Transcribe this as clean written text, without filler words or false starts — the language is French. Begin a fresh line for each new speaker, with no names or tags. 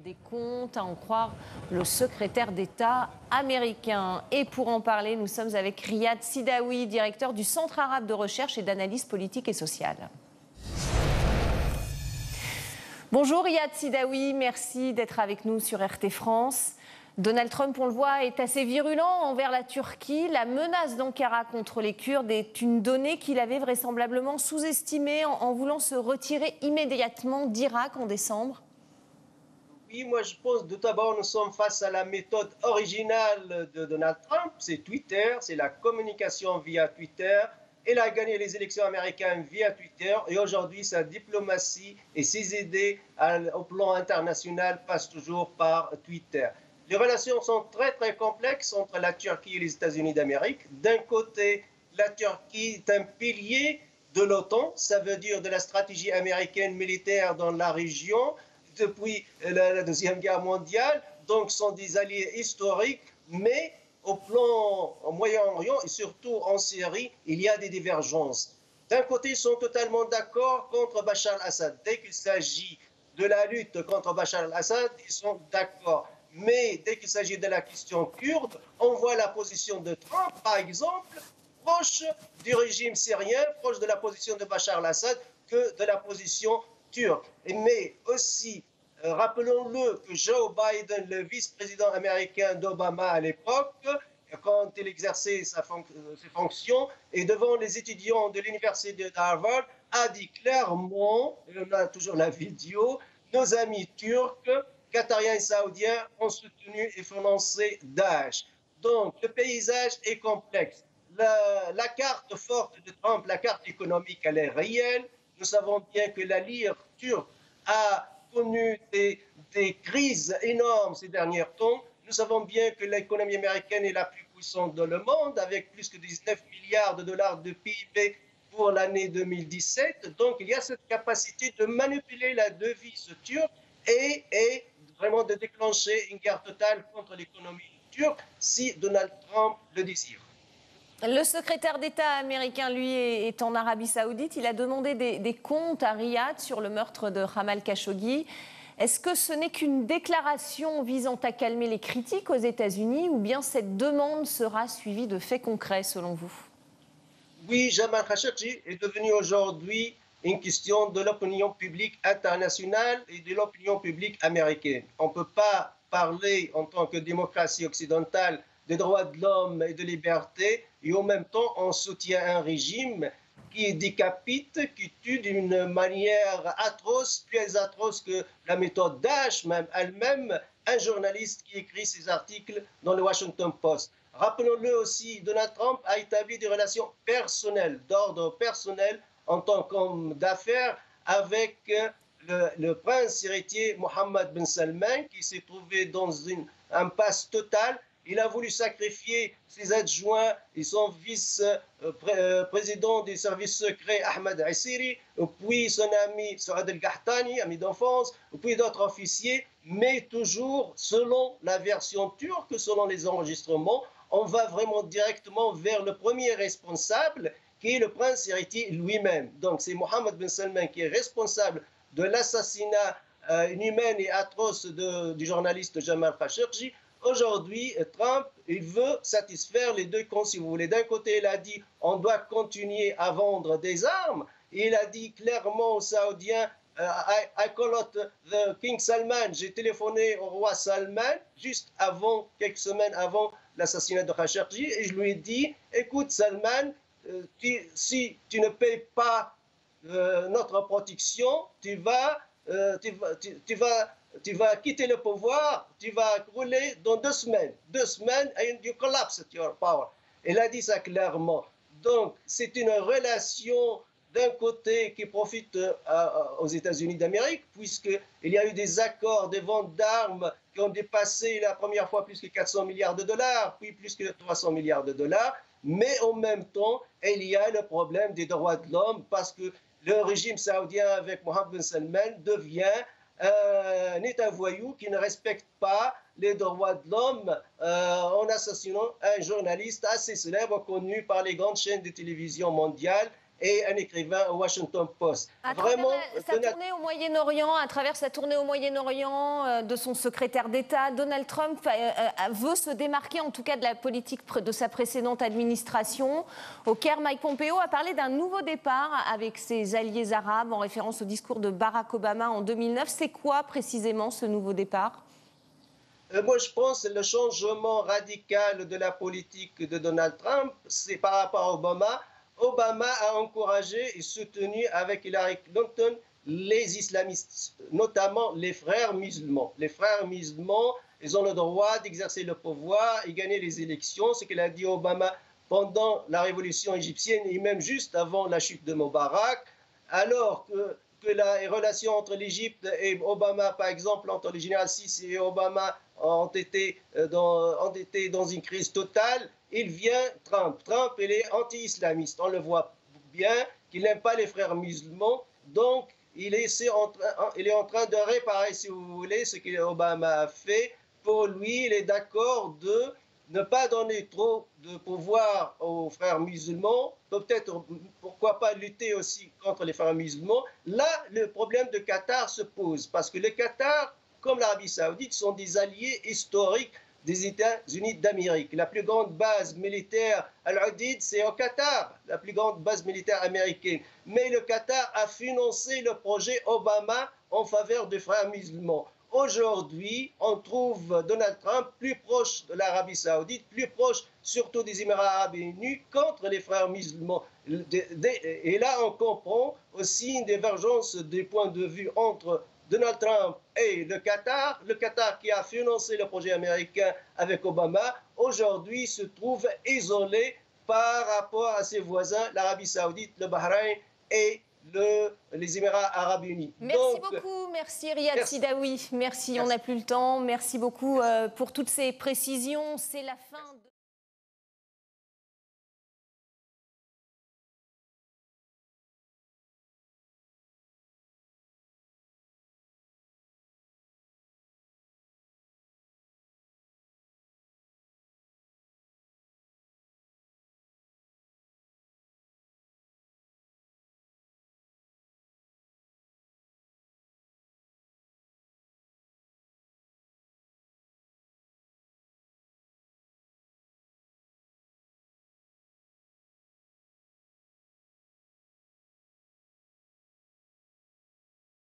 Des comptes, à en croire le secrétaire d'État américain. Et pour en parler, nous sommes avec Riyad Sidaoui, directeur du Centre arabe de recherche et d'analyse politique et sociale. Bonjour Riyad Sidaoui, merci d'être avec nous sur RT France. Donald Trump, on le voit, est assez virulent envers la Turquie. La menace d'Ankara contre les Kurdes est une donnée qu'il avait vraisemblablement sous-estimée en voulant se retirer immédiatement d'Irak en décembre.
Oui, moi je pense que tout d'abord nous sommes face à la méthode originale de Donald Trump, c'est Twitter, c'est la communication via Twitter. Il a gagné les élections américaines via Twitter et aujourd'hui sa diplomatie et ses idées au plan international passent toujours par Twitter. Les relations sont très complexes entre la Turquie et les États-Unis d'Amérique. D'un côté, la Turquie est un pilier de l'OTAN, ça veut dire de la stratégie américaine militaire dans la région depuis la Deuxième Guerre mondiale, donc sont des alliés historiques, mais au plan au Moyen-Orient et surtout en Syrie, il y a des divergences. D'un côté, ils sont totalement d'accord contre Bachar al-Assad. Dès qu'il s'agit de la lutte contre Bachar al-Assad, ils sont d'accord. Mais dès qu'il s'agit de la question kurde, on voit la position de Trump, par exemple, proche du régime syrien, proche de la position de Bachar al-Assad que de la position turque. Mais aussi, rappelons-le que Joe Biden, le vice-président américain d'Obama à l'époque, quand il exerçait ses fonctions, et devant les étudiants de l'université d'Harvard, a dit clairement, et on a toujours la vidéo, nos amis turcs, qatariens et saoudiens ont soutenu et financé Daesh. Donc, le paysage est complexe. La carte forte de Trump, la carte économique, elle est réelle. Nous savons bien que la lire turque a connu des crises énormes ces derniers temps. Nous savons bien que l'économie américaine est la plus puissante dans le monde, avec plus que 19 milliards de dollars de PIB pour l'année 2017. Donc, il y a cette capacité de manipuler la devise turque et vraiment de déclencher une guerre totale contre l'économie turque si Donald Trump le désire.
Le secrétaire d'État américain, lui, est en Arabie Saoudite. Il a demandé des comptes à Riyad sur le meurtre de Jamal Khashoggi. Est-ce que ce n'est qu'une déclaration visant à calmer les critiques aux États-Unis ou bien cette demande sera suivie de faits concrets selon vous?
Oui, Jamal Khashoggi est devenu aujourd'hui une question de l'opinion publique internationale et de l'opinion publique américaine. On ne peut pas parler en tant que démocratie occidentale des droits de l'homme et de liberté et en même temps on soutient un régime qui décapite, qui tue d'une manière atroce, plus atroce que la méthode Daesh même elle-même, un journaliste qui écrit ses articles dans le Washington Post. Rappelons-le aussi, Donald Trump a établi des relations personnelles, d'ordre personnel, en tant qu'homme d'affaires, avec le prince héritier Mohammed Ben Salman, qui s'est trouvé dans une impasse totale. Il a voulu sacrifier ses adjoints et son vice-président des services secrets, Ahmed Assiri, puis son ami Saad El-Gahtani, ami d'enfance, puis d'autres officiers, mais toujours selon la version turque, selon les enregistrements, on va vraiment directement vers le premier responsable, qui est le prince héritier lui-même. Donc c'est Mohammed Ben Salman qui est responsable de l'assassinat inhumain et atroce du journaliste Jamal Khashoggi. Aujourd'hui, Trump, il veut satisfaire les deux camps, si vous voulez. D'un côté, il a dit on doit continuer à vendre des armes. Et il a dit clairement aux Saoudiens I call out the King Salman. J'ai téléphoné au roi Salman juste avant, quelques semaines avant l'assassinat de Khashoggi, et je lui ai dit écoute Salman, si tu ne payes pas notre protection, tu vas quitter le pouvoir, tu vas rouler dans 2 semaines. 2 semaines, and you collapse your power. Il a dit ça clairement. Donc, c'est une relation d'un côté qui profite aux États-Unis d'Amérique, puisqu'il y a eu des accords de vente d'armes qui ont dépassé la première fois plus que 400 milliards de dollars, puis plus que 300 milliards de dollars. Mais en même temps, il y a le problème des droits de l'homme, parce que le régime saoudien avec Mohammed Ben Salman devient un État voyou qui ne respecte pas les droits de l'homme en assassinant un journaliste assez célèbre, connu par les grandes chaînes de télévision mondiales, et un écrivain au Washington Post.
À travers sa tournée au Moyen-Orient, à travers sa tournée au Moyen-Orient de son secrétaire d'État, Donald Trump veut se démarquer en tout cas de la politique de sa précédente administration. Au Caire, Mike Pompeo a parlé d'un nouveau départ avec ses alliés arabes en référence au discours de Barack Obama en 2009. C'est quoi précisément ce nouveau départ ?
Moi, je pense que le changement radical de la politique de Donald Trump, c'est par rapport à Obama. Obama a encouragé et soutenu avec Hillary Clinton les islamistes, notamment les frères musulmans. Les frères musulmans, ils ont le droit d'exercer le pouvoir et gagner les élections, ce qu'il a dit Obama pendant la révolution égyptienne et même juste avant la chute de Moubarak, alors que la relation entre l'Égypte et Obama, par exemple, entre le général Sisi et Obama, ont été dans une crise totale. Il vient Trump. Trump, il est anti-islamiste. On le voit bien qu'il n'aime pas les frères musulmans. Donc, il est en train de réparer, si vous voulez, ce que Obama a fait. Pour lui, il est d'accord de ne pas donner trop de pouvoir aux frères musulmans, peut-être, pourquoi pas lutter aussi contre les frères musulmans. Là, le problème de Qatar se pose, parce que le Qatar, comme l'Arabie Saoudite, sont des alliés historiques des États-Unis d'Amérique. La plus grande base militaire Al-Udeid, c'est au Qatar, la plus grande base militaire américaine. Mais le Qatar a financé le projet Obama en faveur des frères musulmans. Aujourd'hui, on trouve Donald Trump plus proche de l'Arabie Saoudite, plus proche surtout des Émirats Arabes Unis contre les frères musulmans. Et là, on comprend aussi une divergence des points de vue entre Donald Trump et le Qatar qui a financé le projet américain avec Obama, aujourd'hui se trouve isolé par rapport à ses voisins, l'Arabie Saoudite, le Bahreïn et les Émirats Arabes Unis.
Merci beaucoup, merci Riyad Sidaoui. Merci, on n'a plus le temps. Merci beaucoup pour toutes ces précisions. C'est la fin de...